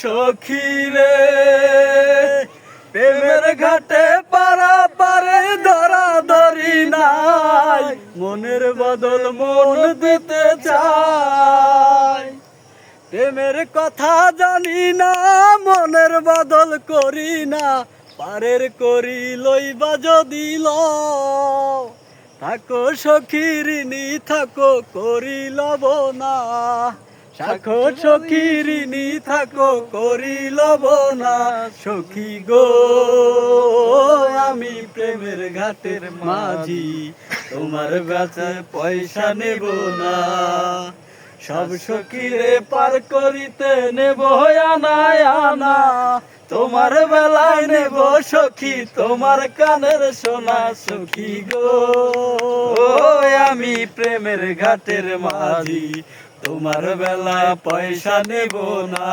সখী রে প্রেমের ঘাটে পারা পারে ধরা ধরি নাই, মনের বদল মন দিতে চাই। প্রেমের কথা জানি না, মনের বদল করি না, পারের করি লইবা যদি লও। থাকো সখী ঋণী থাকো করি লব না, থাকো সখী ঋণী থাকো করি লব না। সখী গো আমি প্রেমের ঘাটের মাঝি, তোমার কাছে পয়সা নেব না। সব সখীরে পার করিতে নেব আনা আনা, তোমার বেলায় নেব সখী তোমার কানের সোনা। সখী গো আমি প্রেমের ঘাটের মাঝি, তোমার বেলায় পয়সা নেব না।